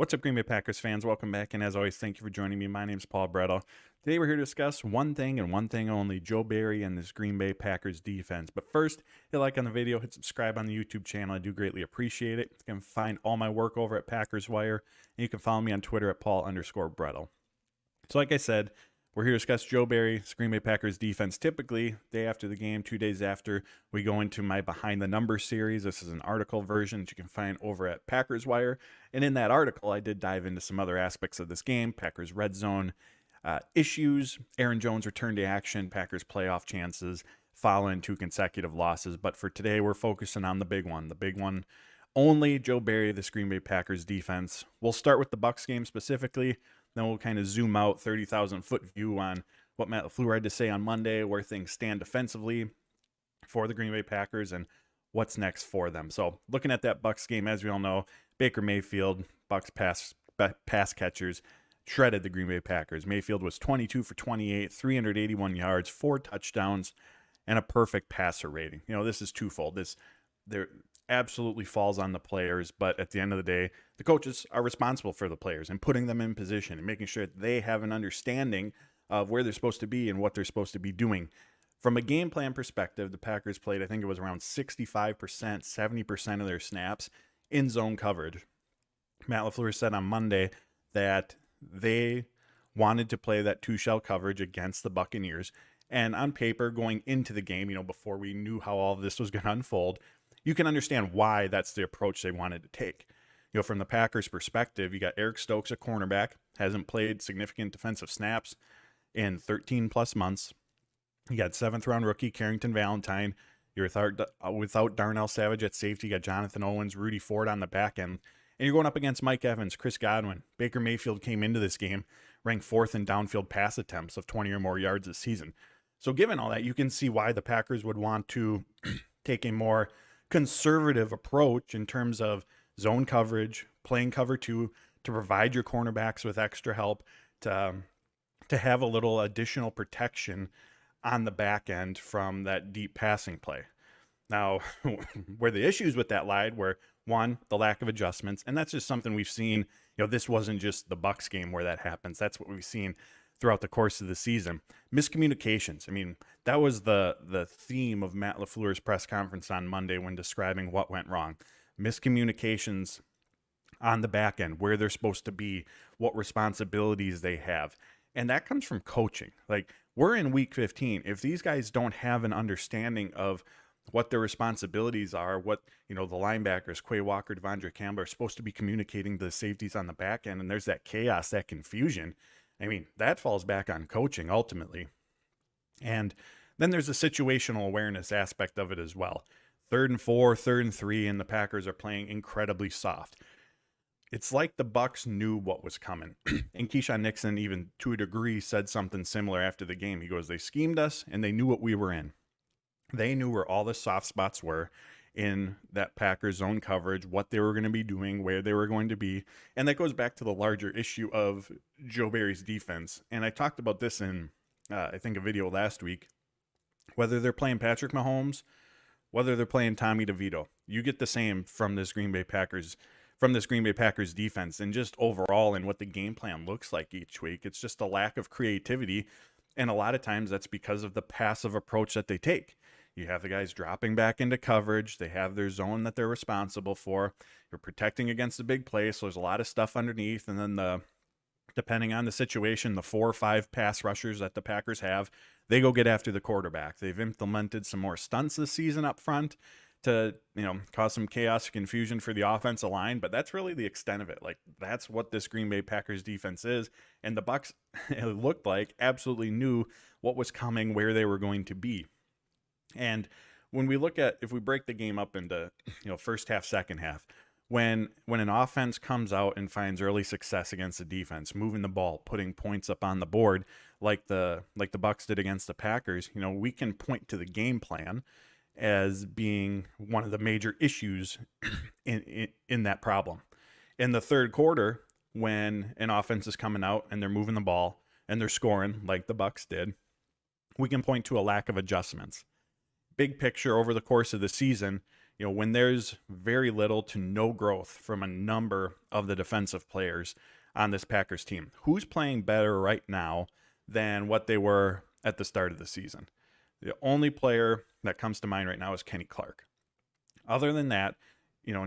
What's up, Green Bay Packers fans? Welcome back, and as always, thank you for joining me. My name's Paul Brettel. Today we're here to discuss one thing and one thing only, Joe Barry and this Green Bay Packers defense. But first, hit like on the video, hit subscribe on the YouTube channel. I do greatly appreciate it. You can find all my work over at Packers Wire, and you can follow me on Twitter at Paul_Brettel. So like I said, we're here to discuss Joe Barry, Green Bay Packers defense. Typically, day after the game, 2 days after, we go into my Behind the Numbers series. This is an article version that you can find over at Packers Wire. And in that article, I did dive into some other aspects of this game, Packers red zone issues, Aaron Jones return to action, Packers playoff chances following 2 consecutive losses. But for today, we're focusing on the big one only, Joe Barry, the Green Bay Packers defense. We'll start with the Bucs game specifically. Then we'll kind of zoom out 30,000-foot view on what Matt LaFleur had to say on Monday, where things stand defensively for the Green Bay Packers, and what's next for them. So looking at that Bucs game, as we all know, Baker Mayfield, Bucs pass catchers, shredded the Green Bay Packers. Mayfield was 22 for 28, 381 yards, 4 touchdowns, and a perfect passer rating. You know, this is twofold. There absolutely falls on the players, but at the end of the day, the coaches are responsible for the players and putting them in position and making sure that they have an understanding of where they're supposed to be and what they're supposed to be doing. From a game plan perspective, the Packers played, I think it was around 65%, 70% of their snaps in zone coverage. Matt LaFleur said on Monday that they wanted to play that 2-shell coverage against the Buccaneers. And on paper, going into the game, before we knew how all of this was going to unfold, you can understand why that's the approach they wanted to take. From the Packers' perspective, you got Eric Stokes, a cornerback, hasn't played significant defensive snaps in 13 plus months. You got 7th-round rookie Carrington Valentine. You're without Darnell Savage at safety. You got Jonathan Owens, Rudy Ford on the back end. And you're going up against Mike Evans, Chris Godwin. Baker Mayfield came into this game ranked 4th in downfield pass attempts of 20 or more yards this season. So given all that, you can see why the Packers would want to take a more conservative approach in terms of zone coverage, playing cover 2 to provide your cornerbacks with extra help, to have a little additional protection on the back end from that deep passing play. Now, where the issues with that lied were, one, the lack of adjustments, and that's just something we've seen. This wasn't just the Bucs game where that happens. That's what we've seen throughout the course of the season. Miscommunications. I mean, that was the theme of Matt LaFleur's press conference on Monday when describing what went wrong. Miscommunications on the back end, where they're supposed to be, what responsibilities they have. And that comes from coaching. Like, we're in week 15. If these guys don't have an understanding of what their responsibilities are, what, the linebackers, Quay Walker, Devondre Campbell, are supposed to be communicating to the safeties on the back end, and there's that chaos, that confusion, I mean, that falls back on coaching ultimately. And then there's a situational awareness aspect of it as well. 3rd and 4, 3rd and 3, and the Packers are playing incredibly soft. It's like the Bucs knew what was coming. And Keyshawn Nixon, even to a degree, said something similar after the game. He goes, they schemed us, and they knew what we were in. They knew where all the soft spots were in that Packers zone coverage, what they were going to be doing, where they were going to be. And that goes back to the larger issue of Joe Barry's defense. And I talked about this in, I think, a video last week. Whether they're playing Patrick Mahomes, whether they're playing Tommy DeVito, you get the same from this Green Bay Packers defense, and just overall in what the game plan looks like each week. It's just a lack of creativity. And a lot of times that's because of the passive approach that they take. You have the guys dropping back into coverage. They have their zone that they're responsible for. You're protecting against the big play, so there's a lot of stuff underneath. And then depending on the situation, the 4 or 5 pass rushers that the Packers have, they go get after the quarterback. They've implemented some more stunts this season up front to, cause some chaos, confusion for the offensive line, but that's really the extent of it. Like, that's what this Green Bay Packers defense is. And the Bucs, it looked like, absolutely knew what was coming, where they were going to be. And when we look at, if we break the game up into, first half, second half, when an offense comes out and finds early success against the defense, moving the ball, putting points up on the board, like the Bucs did against the Packers, we can point to the game plan as being one of the major issues in that problem. In the third quarter, when an offense is coming out and they're moving the ball and they're scoring like the Bucs did, we can point to a lack of adjustments. Big picture over the course of the season, when there's very little to no growth from a number of the defensive players on this Packers team, who's playing better right now than what they were at the start of the season? The only player that comes to mind right now is Kenny Clark. Other than that,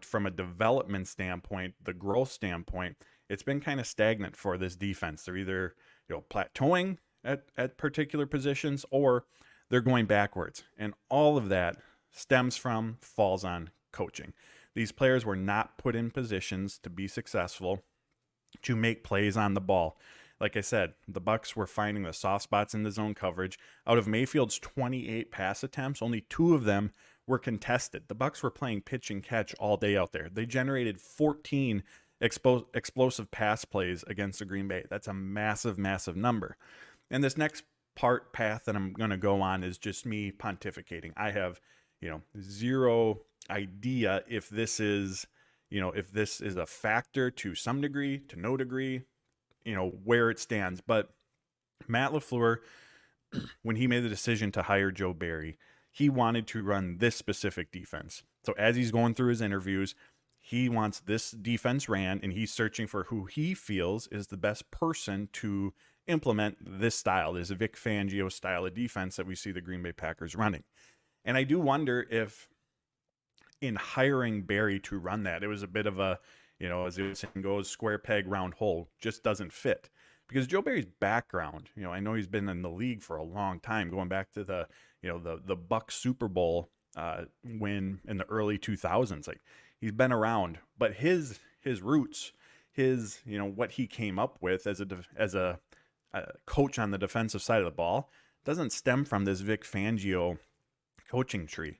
from a development standpoint, the growth standpoint, it's been kind of stagnant for this defense. They're either, plateauing at particular positions, or they're going backwards. And all of that falls on coaching. These players were not put in positions to be successful, to make plays on the ball. Like I said, the Bucs were finding the soft spots in the zone coverage. Out of Mayfield's 28 pass attempts, only 2 of them were contested. The Bucs were playing pitch and catch all day out there. They generated 14 explosive pass plays against the Green Bay. That's a massive, massive number. And this next path that I'm going to go on is just me pontificating. I have, zero idea if this is a factor to some degree, to no degree, where it stands. But Matt LaFleur, when he made the decision to hire Joe Barry, he wanted to run this specific defense. So as he's going through his interviews, he wants this defense ran, and he's searching for who he feels is the best person to implement this style, this Vic Fangio style of defense that we see the Green Bay Packers running. And I do wonder if in hiring Barry to run that, it was a bit of a, as the saying goes, square peg, round hole, just doesn't fit. Because Joe Barry's background, I know he's been in the league for a long time, going back to the Bucs Super Bowl win in the early 2000s. Like, he's been around, but his roots, what he came up with as a coach on the defensive side of the ball doesn't stem from this Vic Fangio coaching tree.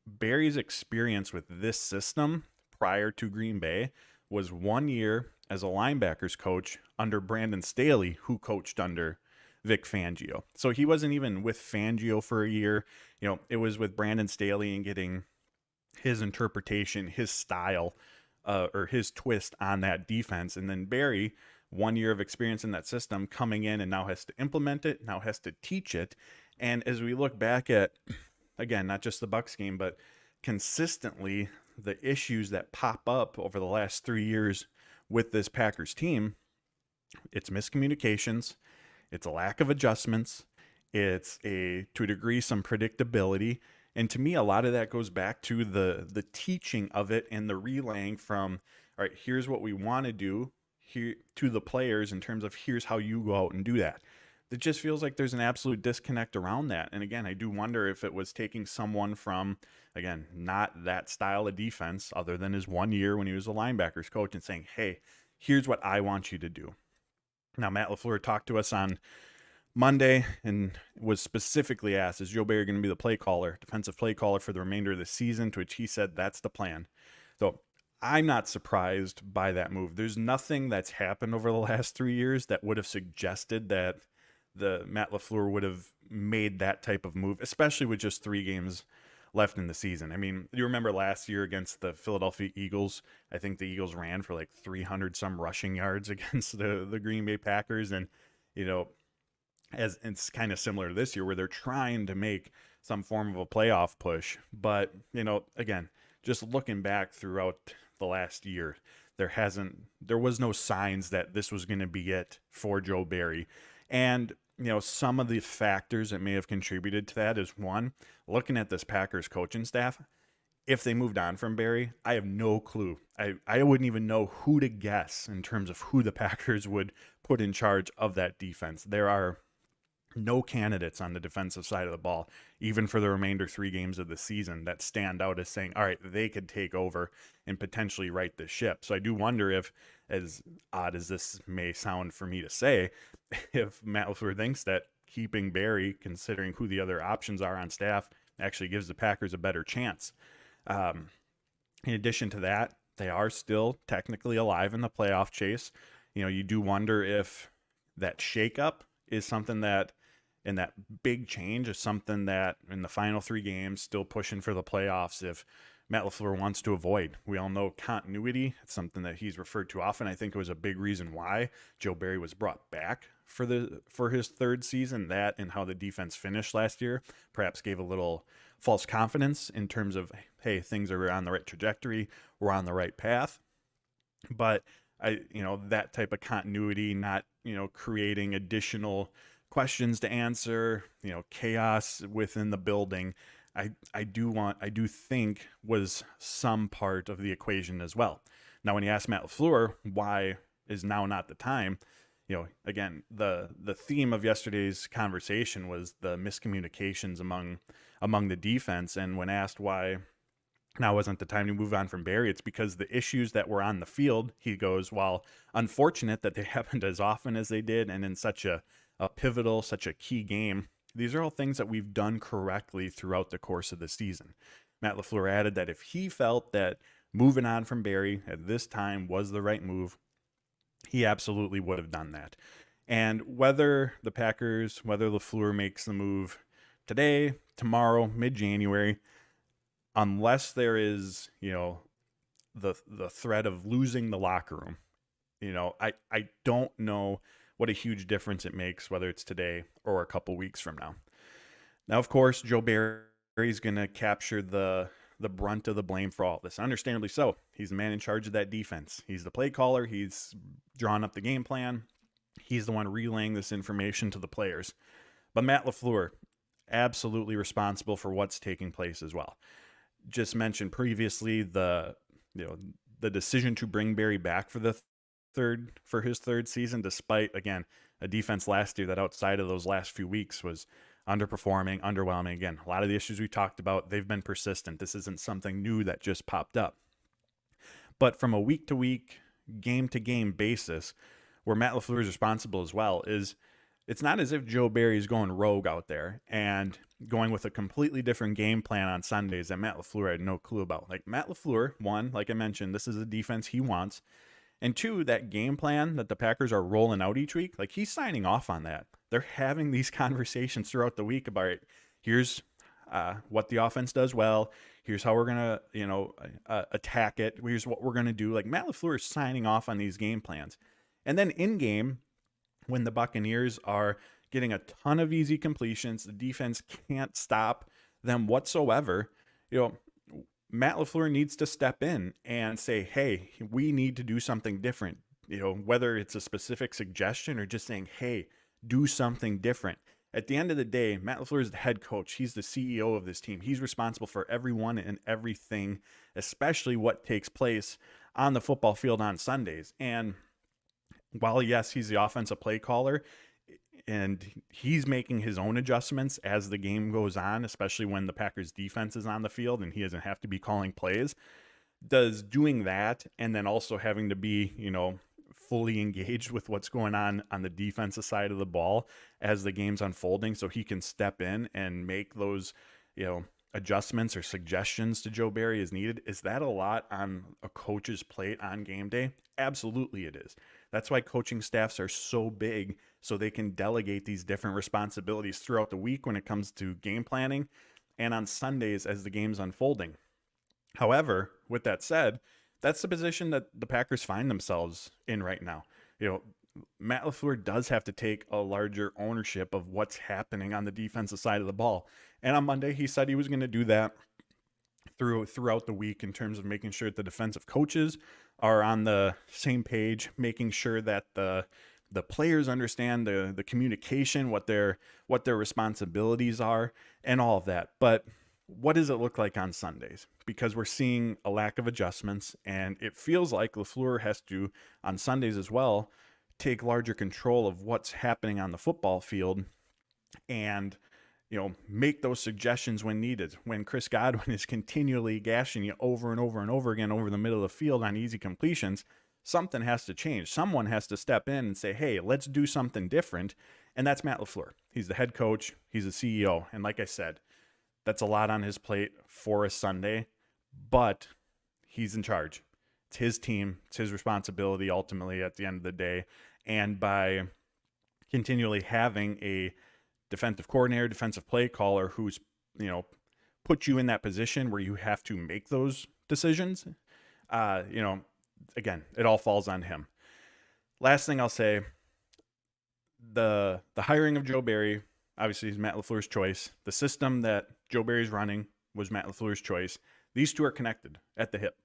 Barry's experience with this system prior to Green Bay was 1 year as a linebackers coach under Brandon Staley, who coached under Vic Fangio. So he wasn't even with Fangio for a year. It was with Brandon Staley and getting his interpretation, his style, or his twist on that defense. And then Barry, 1 year of experience in that system, coming in and now has to implement it, now has to teach it. And as we look back at, again, not just the Bucs game, but consistently the issues that pop up over the last 3 years with this Packers team, it's miscommunications, it's a lack of adjustments, it's to a degree some predictability. And to me, a lot of that goes back to the teaching of it and the relaying from, all right, here's what we want to do here to the players in terms of here's how you go out and do that. It just feels like there's an absolute disconnect around that. And again, I do wonder if it was taking someone from, again, not that style of defense other than his 1 year when he was a linebackers coach and saying, hey, here's what I want you to do. Now, Matt LaFleur talked to us on Monday and was specifically asked, is Joe Barry going to be the defensive play caller for the remainder of the season? To which he said, that's the plan. So I'm not surprised by that move. There's nothing that's happened over the last 3 years that would have suggested that the Matt LaFleur would have made that type of move, especially with just 3 games left in the season. I mean, you remember last year against the Philadelphia Eagles, I think the Eagles ran for like 300 some rushing yards against the Green Bay Packers. And, as it's kind of similar to this year where they're trying to make some form of a playoff push. But, again, just looking back throughout the last year, there was no signs that this was going to be it for Joe Barry. And, some of the factors that may have contributed to that is, one, looking at this Packers coaching staff, if they moved on from Barry, I have no clue. I wouldn't even know who to guess in terms of who the Packers would put in charge of that defense. There are no candidates on the defensive side of the ball, even for the remainder 3 games of the season, that stand out as saying, all right, they could take over and potentially right the ship. So I do wonder if, as odd as this may sound for me to say, if Matt LaFleur thinks that keeping Barry, considering who the other options are on staff, actually gives the Packers a better chance. In addition to that, they are still technically alive in the playoff chase. You do wonder if that shakeup is something that, and that big change is something that in the final 3 games, still pushing for the playoffs, if Matt LaFleur wants to avoid. We all know continuity. It's something that he's referred to often. I think it was a big reason why Joe Barry was brought back for his third season. That and how the defense finished last year perhaps gave a little false confidence in terms of, hey, things are on the right trajectory. We're on the right path. But that type of continuity, not, creating additional questions to answer, chaos within the building, I do think was some part of the equation as well. Now, when you ask Matt LaFleur why is now not the time, again, the theme of yesterday's conversation was the miscommunications among the defense. And when asked why now wasn't the time to move on from Barry, it's because the issues that were on the field, he goes, while unfortunate that they happened as often as they did and in such a pivotal, such a key game, these are all things that we've done correctly throughout the course of the season. Matt LaFleur added that if he felt that moving on from Barry at this time was the right move, he absolutely would have done that. And whether LaFleur makes the move today, tomorrow, mid-January, unless there is, the threat of losing the locker room, I don't know what a huge difference it makes, whether it's today or a couple weeks from now. Now, of course, Joe Barry's going to capture the brunt of the blame for all this. Understandably so. He's the man in charge of that defense. He's the play caller. He's drawn up the game plan. He's the one relaying this information to the players. But Matt LaFleur, absolutely responsible for what's taking place as well. Just mentioned previously the decision to bring Barry back for his third season, despite, again, a defense last year that outside of those last few weeks was underperforming, underwhelming. Again, a lot of the issues we talked about, they've been persistent. This isn't something new that just popped up. But from a week-to-week, game-to-game basis, where Matt LaFleur is responsible as well, is it's not as if Joe Barry is going rogue out there and going with a completely different game plan on Sundays that Matt LaFleur had no clue about. Like, Matt LaFleur, one, like I mentioned, this is a defense he wants. And two, that game plan that the Packers are rolling out each week, like, he's signing off on that. They're having these conversations throughout the week about, here's what the offense does well. Here's how we're going to, attack it. Here's what we're going to do. Like, Matt LaFleur is signing off on these game plans. And then in game, when the Buccaneers are getting a ton of easy completions, the defense can't stop them whatsoever, Matt LaFleur needs to step in and say, hey, we need to do something different. Whether it's a specific suggestion or just saying, hey, do something different. At the end of the day, Matt LaFleur is the head coach. He's the CEO of this team. He's responsible for everyone and everything, especially what takes place on the football field on Sundays. And while, yes, he's the offensive play caller, and he's making his own adjustments as the game goes on, especially when the Packers defense is on the field and he doesn't have to be calling plays, does doing that and then also having to be, fully engaged with what's going on the defensive side of the ball as the game's unfolding, so he can step in and make those, adjustments or suggestions to Joe Barry as needed. Is that a lot on a coach's plate on game day? Absolutely it is. That's why coaching staffs are so big, so they can delegate these different responsibilities throughout the week when it comes to game planning and on Sundays as the game's unfolding. However, with that said, that's the position that the Packers find themselves in right now. Matt LaFleur does have to take a larger ownership of what's happening on the defensive side of the ball. And on Monday, he said he was going to do that throughout the week in terms of making sure that the defensive coaches are on the same page, making sure that the players understand the communication, what their responsibilities are, and all of that. But what does it look like on Sundays? Because we're seeing a lack of adjustments, and it feels like LaFleur has to, on Sundays as well, take larger control of what's happening on the football field and, make those suggestions when needed. When Chris Godwin is continually gashing you over and over and over again over the middle of the field on easy completions, something has to change. Someone has to step in and say, hey, let's do something different. And that's Matt LaFleur. He's the head coach. He's the CEO. And like I said, that's a lot on his plate for a Sunday, but he's in charge. It's his team. It's his responsibility ultimately at the end of the day. And by continually having a defensive coordinator, defensive play caller who's, put you in that position where you have to make those decisions, again, it all falls on him. Last thing I'll say, the hiring of Joe Barry, obviously, is Matt LaFleur's choice. The system that Joe Barry's running was Matt LaFleur's choice. These two are connected at the hip.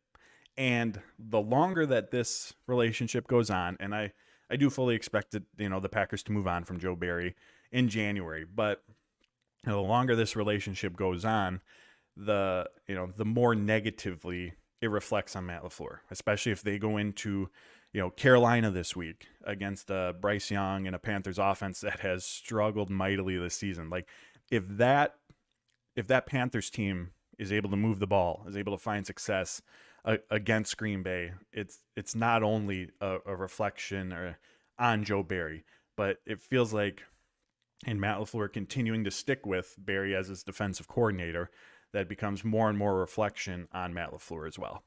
And the longer that this relationship goes on, and I do fully expect it, the Packers to move on from Joe Barry in January, but the longer this relationship goes on, the more negatively it reflects on Matt LaFleur, especially if they go into Carolina this week against Bryce Young and a Panthers offense that has struggled mightily this season. Like if that Panthers team is able to move the ball, is able to find success against Green Bay, it's not only a reflection on Joe Barry, but it feels like, and Matt LaFleur continuing to stick with Barry as his defensive coordinator, that becomes more and more reflection on Matt LaFleur as well.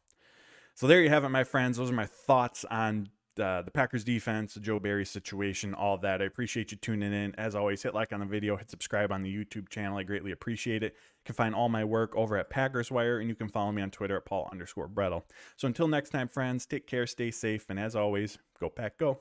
So there you have it, my friends. Those are my thoughts on the Packers defense, the Joe Barry situation, all of that. I appreciate you tuning in. As always, hit like on the video, hit subscribe on the YouTube channel. I greatly appreciate it. You can find all my work over at Packers Wire, and you can follow me on Twitter at Paul_Brettel. So until next time, friends, take care, stay safe, and as always, go Pack, go.